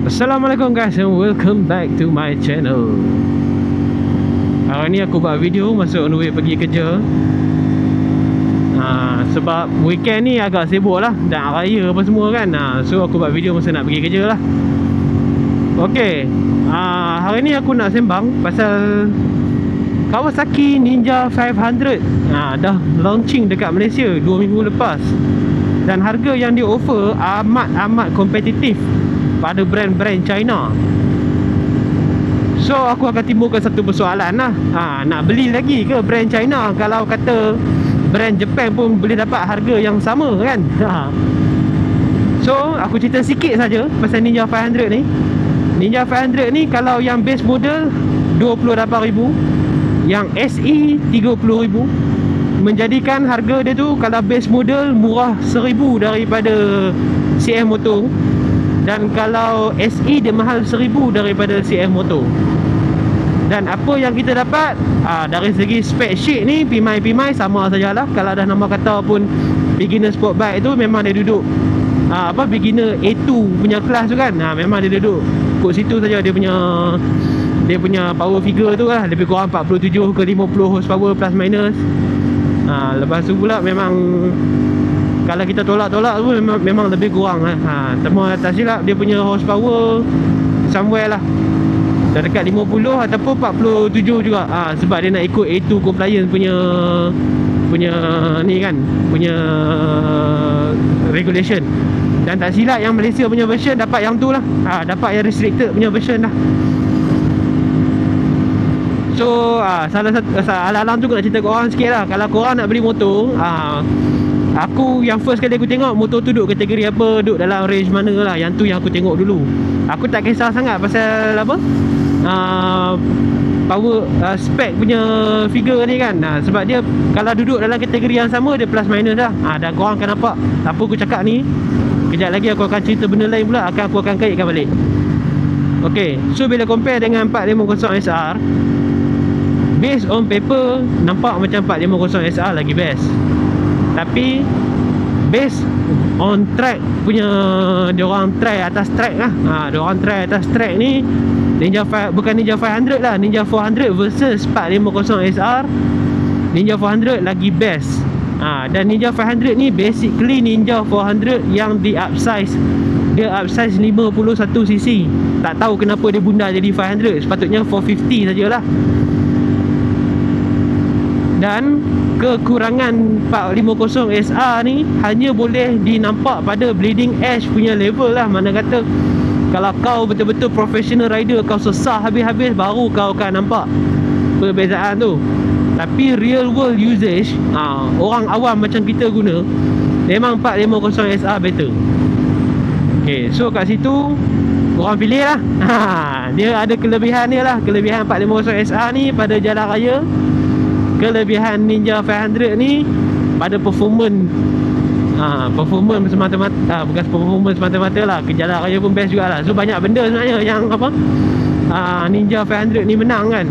Assalamualaikum guys and welcome back to my channel. Hari ni aku buat video masuk on the way pergi kerja. Sebab weekend ni agak sibuk lah, dan raya apa semua kan. So aku buat video masa nak pergi kerja lah. Okay, hari ni aku nak sembang pasal Kawasaki Ninja 500. Dah launching dekat Malaysia 2 minggu lepas. Dan harga yang dia offer amat kompetitif pada brand-brand China. So aku akan timbulkan satu persoalan lah, nak beli lagi ke brand China kalau kata brand Japan pun boleh dapat harga yang sama kan. So aku cerita sikit saja pasal Ninja 500 ni. Ninja 500 ni kalau yang base model 28,000, yang SE 30,000, menjadikan harga dia tu kalau base model murah 1,000 daripada CM Moto. Dan kalau SE dia mahal 1,000 daripada CM Moto. Dan apa yang kita dapat, dari segi spec sheet ni pimai-pimai sama sajalah. Kalau dah nama kata pun beginner sport bike tu memang dia duduk beginner A2 punya kelas tu kan. Memang dia duduk kat situ saja. Dia punya power figure tu lah, lebih kurang 47 ke 50 horsepower plus minus. Lepas tu pula memang kalau kita tolak-tolak tu memang lebih kurang lah. Semua tak silap dia punya horsepower somewhere lah dah dekat 50 ataupun 47 juga. Sebab dia nak ikut A2 compliance punya ni kan, punya regulation. Dan tak silap yang Malaysia punya version dapat yang tu lah, dapat yang restricted punya version lah. So salah satu alang-alang tu nak cerita korang sikit lah. Kalau korang nak beli motor, aku yang first kali aku tengok motor tu duduk kategori apa, duduk dalam range mana lah. Yang tu yang aku tengok dulu. Aku tak kisah sangat pasal apa, power spec punya figure ni kan. Sebab dia kalau duduk dalam kategori yang sama, dia plus minus lah. Dan korang akan nampak apa aku cakap ni. Kejap lagi aku akan cerita benda lain pula, aku akan kaitkan balik. Okay, so bila compare dengan 450 SR, based on paper nampak macam 450 SR lagi best. Tapi based on track punya, diorang try atas track lah. Diorang try atas track ni bukan Ninja 500 lah, Ninja 400 versus 450 SR. Ninja 400 lagi best. Dan Ninja 500 ni basically Ninja 400 yang di upsize. Dia upsize 51cc. Tak tahu kenapa dia bunda jadi 500. Sepatutnya 450 sajalah. Dan kekurangan 450 SR ni hanya boleh dinampak pada bleeding edge punya level lah. Mana kata kalau kau betul-betul professional rider, kau sesah habis-habis, baru kau akan nampak perbezaan tu. Tapi real world usage, orang awam macam kita guna, memang 450 SR better. Okay, so kat situ korang pilih lah. Dia ada kelebihan dia lah. Kelebihan 450 SR ni pada jalan raya, kelebihan Ninja 500 ni pada performance. Performance semata-mata, bukan performance semata-mata lah, ke jalan raya pun best jugalah. So banyak benda sebenarnya yang Ninja 500 ni menang kan.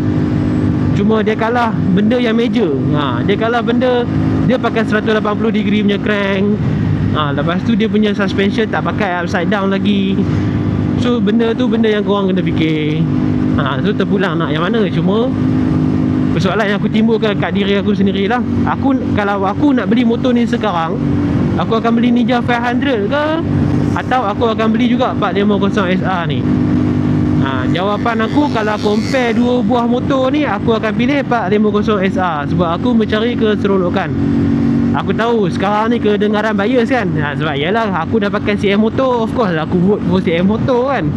Cuma dia kalah benda yang major. Dia kalah benda, dia pakai 180 degree punya crank. Lepas tu dia punya suspension tak pakai upside down lagi. So benda tu benda yang korang kena fikir. So terpulang nak yang mana. Cuma persoalan yang aku timbulkan kat diri aku sendirilah. Kalau aku nak beli motor ni sekarang, aku akan beli Ninja 500 ke, atau aku akan beli juga 450 SR ni? Jawapan aku, kalau compare dua buah motor ni, aku akan pilih 450 SR. Sebab aku mencari keseronokan. Aku tahu sekarang ni kedengaran bias kan. Sebab yalah aku dah pakai CM Moto, of course aku vote for CM Moto kan.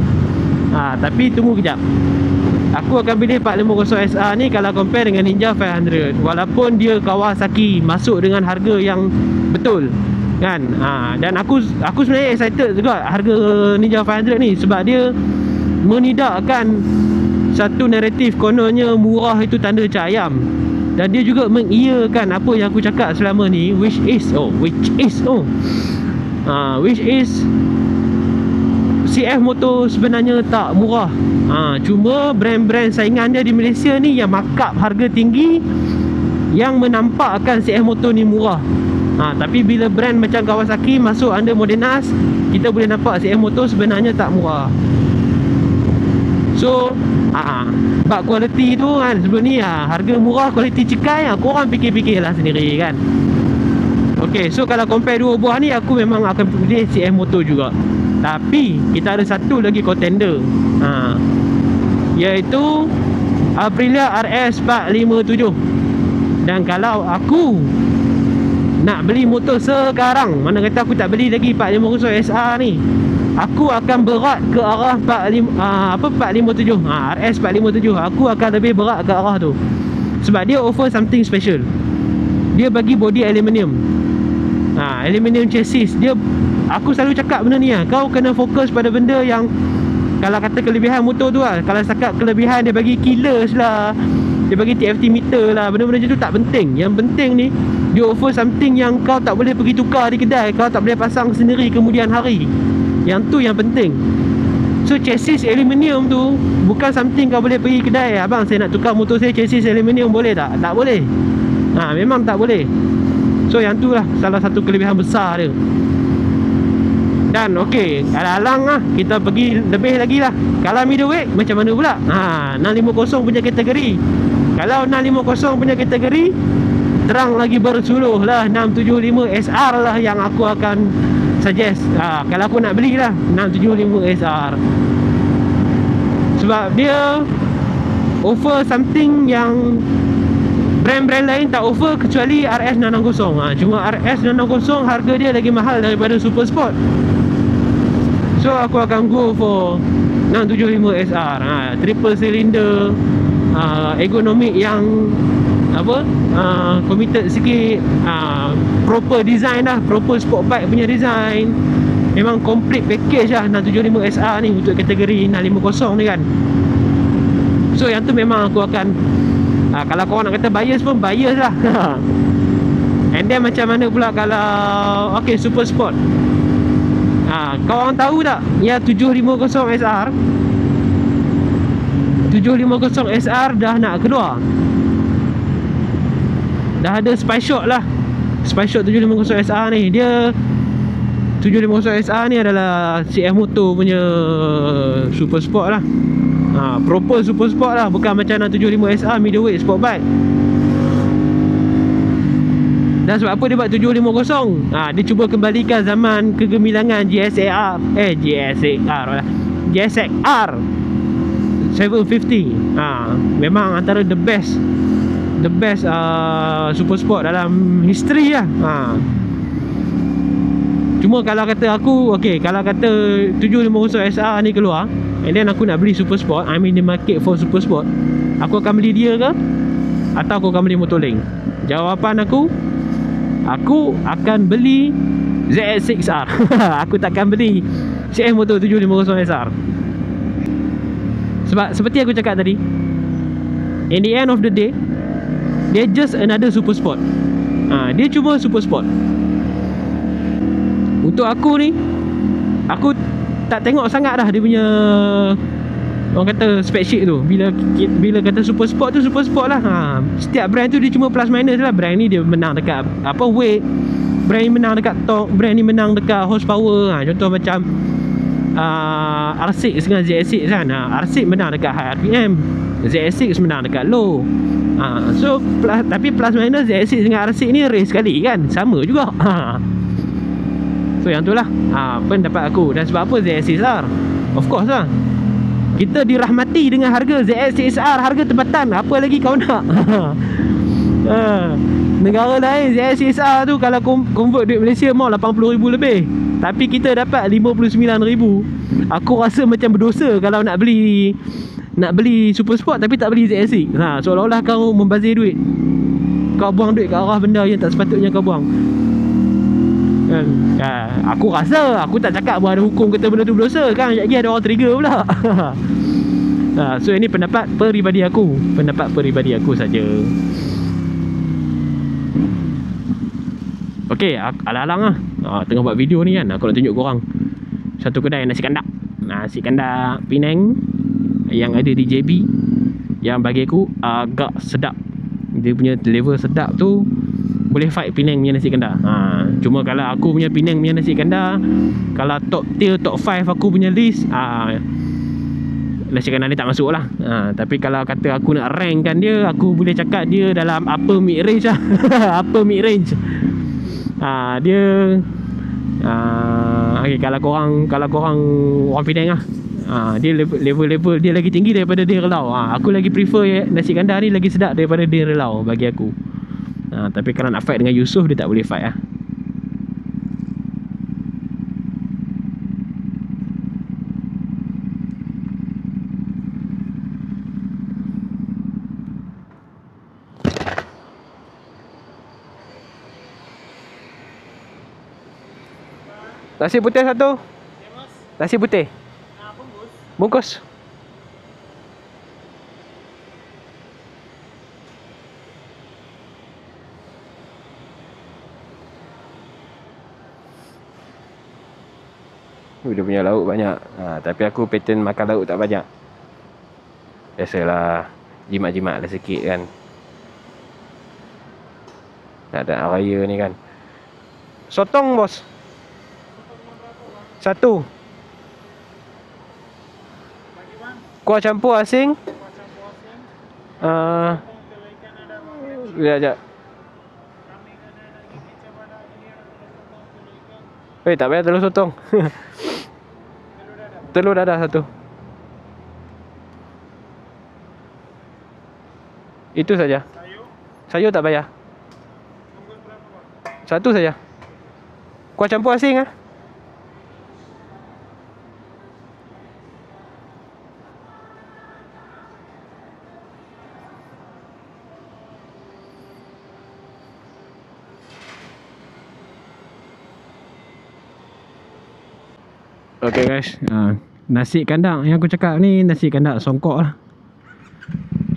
Tapi tunggu kejap, aku akan pilih 450 SR ni kalau compare dengan Ninja 500. Walaupun dia Kawasaki, masuk dengan harga yang betul kan. Dan aku sebenarnya excited juga harga Ninja 500 ni. Sebab dia menidakkan satu naratif kononnya murah itu tanda cak ayam. Dan dia juga mengiyakan apa yang aku cakap selama ni, which is CF Moto sebenarnya tak murah. Cuma brand-brand saingan dia di Malaysia ni yang markup harga tinggi, yang menampakkan CF Moto ni murah. Tapi bila brand macam Kawasaki masuk under Modenas, kita boleh nampak CM Moto sebenarnya tak murah. So bak kualiti tu kan, sebelum ni harga murah kualiti cekai, korang fikir-fikir lah sendiri kan. Okay, so kalau compare dua buah ni, aku memang akan pilih CM Moto juga. Tapi kita ada satu lagi contender, iaitu Aprilia RS 457. Dan kalau aku nak beli motor sekarang, mana kata aku tak beli lagi 450 SR ni, aku akan berat ke arah 457, RS 457. Aku akan lebih berat ke arah tu. Sebab dia offer something special. Dia bagi body aluminium, aluminium chassis. Aku selalu cakap benda ni kau kena fokus pada benda yang, kalau kata kelebihan motor tu kalau setakat kelebihan dia bagi killers lah, dia bagi TFT meter lah, benda-benda macam tu tak penting. Yang penting ni, dia offer something yang kau tak boleh pergi tukar di kedai, kau tak boleh pasang sendiri kemudian hari. Yang tu yang penting. So chassis aluminium tu bukan something kau boleh pergi kedai, abang saya nak tukar motor saya chassis aluminium, boleh tak? Tak boleh. Memang tak boleh. So yang tu lah salah satu kelebihan besar dia. Dan okey, alang-alang kita pergi lebih lagi lah. Kalau middleweight macam mana pula? 650 punya kategori. Kalau 650 punya kategori, terang lagi bersuluh lah 675 SR lah yang aku akan suggest. Kalau aku nak beli lah 675 SR. Sebab dia offer something yang brand-brand lain tak offer kecuali RS 660. Cuma RS 660 harga dia lagi mahal daripada Super Sport. So aku akan go for 675 SR. Triple cylinder, ergonomik yang committed sikit, proper design lah, proper sport bike punya design. Memang complete package lah 675 SR ni untuk kategori 650 ni kan. So yang tu memang aku akan, kalau korang nak kata bias pun bias lah. And then macam mana pula kalau okay, Super Sport, korang tahu tak ya 750 SR 750 SR dah nak keluar. Dah ada Spy Shot lah. Spy Shot 750 SR ni, dia 750 SR ni adalah CF Moto punya Super Sport lah. Proper Super Sport lah, bukan macam 675 SR middleweight sport bike. Dan sebab apa dia buat 750? Dia cuba kembalikan zaman kegemilangan GSXR 750. Memang antara the best super sport dalam history lah. Cuma kalau kata aku, okay, kalau kata 750 SR ni keluar and then aku nak beli super sport, I'm in the market for super sport, aku akan beli dia ke atau aku akan beli Motorlink? Jawapan aku akan beli ZX6R. Aku takkan beli CF Moto 750 SR. Sebab seperti aku cakap tadi, in the end of the day, dia just another super sport. Dia cuma super sport. Untuk aku ni, aku tak tengok sangat dah dia punya, orang kata spec sheet tu. Bila kata super sport tu super sport lah. Setiap brand tu dia cuma plus minus lah. Brand ni dia menang dekat weight, brand ni menang dekat torque, brand ni menang dekat horsepower. Contoh macam R6 dengan ZX6 kan. R6 menang dekat high RPM, ZX6 menang dekat low. So tapi plus minus ZX6 dengan R6 ni race sekali kan, sama juga. So yang tu lah pendapat aku. Dan sebab apa ZX6R? Of course lah, kita dirahmati dengan harga ZX6R, harga tempatan. Apa lagi kau nak? Negara lain ZX6R tu kalau convert duit Malaysia mau 80,000 lebih, tapi kita dapat 59,000. Aku rasa macam berdosa kalau nak beli super sport tapi tak beli ZX6. Seolah-olah kau membazir duit, kau buang duit ke arah benda yang tak sepatutnya kau buang. Aku rasa, aku tak cakap ada hukum kata benda tu berdosa kan. Sekejap lagi ada orang trigger pula. So ini pendapat peribadi aku saja. Okay, alang-alang lah tengah buat video ni kan, aku nak tunjuk korang satu kedai nasi kandak Penang yang ada di JB, yang bagi aku agak sedap. Dia punya level sedap tu boleh fight Penang punya nasi kandak. Cuma kalau aku punya Penang punya nasi kandak, kalau top tier, top 5 aku punya list, nasi kandar ni tak masuk lah. Tapi kalau kata aku nak rankkan dia, aku boleh cakap dia dalam upper mid range lah. Upper mid range. Dia okay, kalau korang orang Penang lah, dia level dia lagi tinggi daripada Din Relau. Aku lagi prefer nasi kandar ni lagi sedap daripada Din Relau bagi aku. Tapi kalau nak fight dengan Yusof, dia tak boleh fight lah. Nasi putih satu. Nasi putih. Bungkus. Dia punya lauk banyak. Tapi aku pattern makan lauk tak banyak. Biasalah, jimat-jimat lah sikit kan. Tak ada raya ni kan. Sotong bos. Satu. Kuah campur asing. Sekejap. Tak payah telur sotong. Telur dadah satu. Itu saja. Sayur tak payah. Satu saja. Kuah campur asing ah. Okay guys, nasi kandar yang aku cakap ni nasi kandar songkok lah.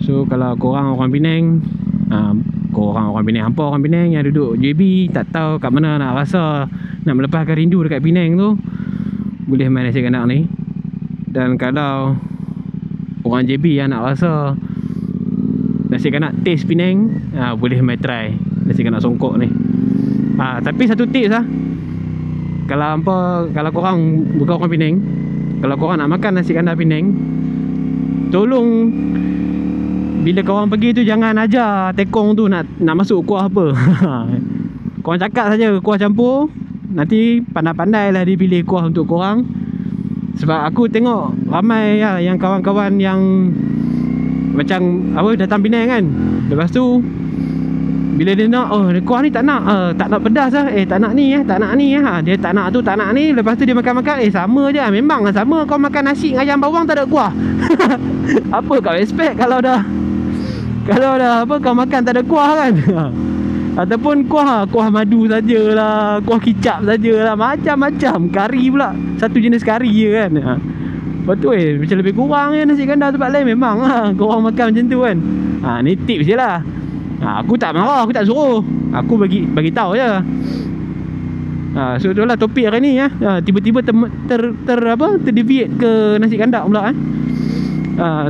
So kalau korang orang Penang, korang orang Penang, hampa orang Penang yang duduk JB, tak tahu kat mana nak rasa nak melepaskan rindu dekat Penang tu, boleh main nasi kandar ni. Dan kalau orang JB yang nak rasa nasi kandar taste Penang, boleh main try nasi kandar songkok ni. Tapi satu tips lah, kalau korang bukan orang Penang, kalau korang nak makan nasi kandar Penang, tolong bila korang pergi tu jangan ajar tekong tu nak masuk kuah apa. Korang cakap saja kuah campur, nanti pandai-pandai lah dia pilih kuah untuk korang. Sebab aku tengok ramai lah yang kawan-kawan yang macam datang Penang kan, lepas tu bila dia nak, kuah ni tak nak pedas lah, tak nak ni dia tak nak tu, tak nak ni. Lepas tu dia makan-makan, sama je, memang lah sama. Kau makan nasi dengan ayam bawang tak ada kuah. Apa kau expect kalau dah kau makan tak ada kuah kan. Ataupun kuah madu sajalah, kuah kicap sajalah, macam-macam. Kari pula, satu jenis kari je kan. Lepas tu macam lebih kurang je nasi kandar tempat lain. Memang lah korang makan macam tu kan. Ni tips je lah. Aku tak marah, aku tak suruh. Aku bagi tahu je. So itulah topik hari ni ya. Tiba-tiba terdeviate ke nasi kandar pula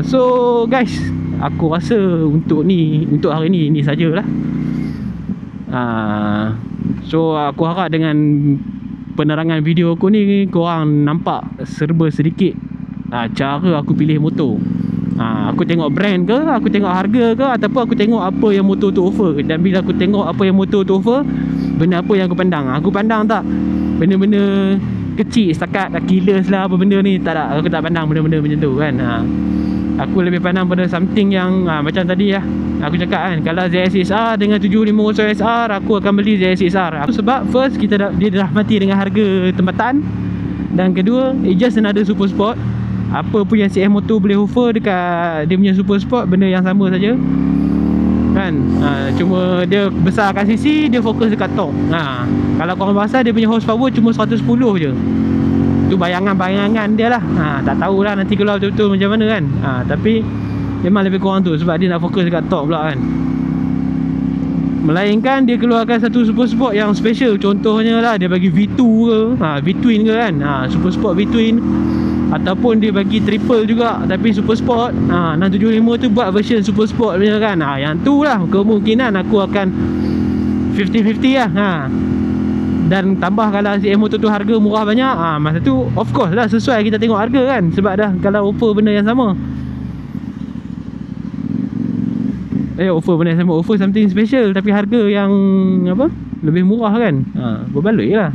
So guys, aku rasa untuk hari ni sajalah. So aku harap dengan penerangan video aku ni korang nampak serba sedikit cara aku pilih motor. Aku tengok brand ke, aku tengok harga ke, ataupun aku tengok apa yang motor tu offer. Dan bila aku tengok apa yang motor tu offer, benda apa yang aku pandang? Aku pandang tak benda-benda kecil setakat killers lah apa benda ni, tak ada. Aku tak pandang benda-benda macam tu kan. Aku lebih pandang pada something yang macam tadi lah aku cakap kan, kalau ZSXR dengan 750 SR, aku akan beli ZSXR. Sebab first dia dah mati dengan harga tempatan, dan kedua it just another super sport. Apa pun yang CM Motor boleh offer dekat dia punya super sport, benda yang sama saja kan. Cuma dia besarkan sisi, dia fokus dekat torque. Kalau korang pasal dia punya horsepower cuma 110 je. Tu bayangan-bayangan dia lah. Tak tahulah nanti keluar betul-betul macam mana kan. Tapi memang lebih kurang tu, sebab dia nak fokus dekat torque pula kan. Melainkan dia keluarkan satu super sport yang special. Contohnya lah dia bagi V2 ke, V-twin ke kan, super sport V-twin. Ataupun dia bagi triple juga tapi super sport. 675 tu buat version super sport punya kan. Yang tu lah kemungkinan aku akan 50-50 lah. Dan tambah kalau si motor tu harga murah banyak, masa tu of course lah sesuai kita tengok harga kan. Sebab dah kalau offer benda yang sama, offer benda yang sama, offer something special tapi harga yang apa, lebih murah kan, berbaloi lah.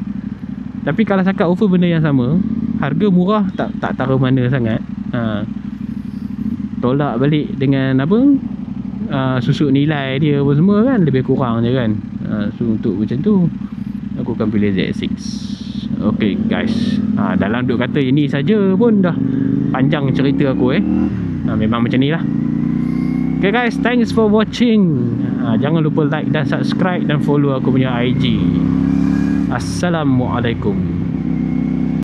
Tapi kalau cakap offer benda yang sama, harga murah tak taruh mana sangat, tolak balik dengan apa, susut nilai dia apa semua kan, lebih kurang je kan. So untuk macam tu aku akan pilih ZX6. Okay guys, dalam duk kata ini saja pun dah panjang cerita aku memang macam ni lah. Okay guys, thanks for watching. Jangan lupa like dan subscribe dan follow aku punya IG. Assalamualaikum.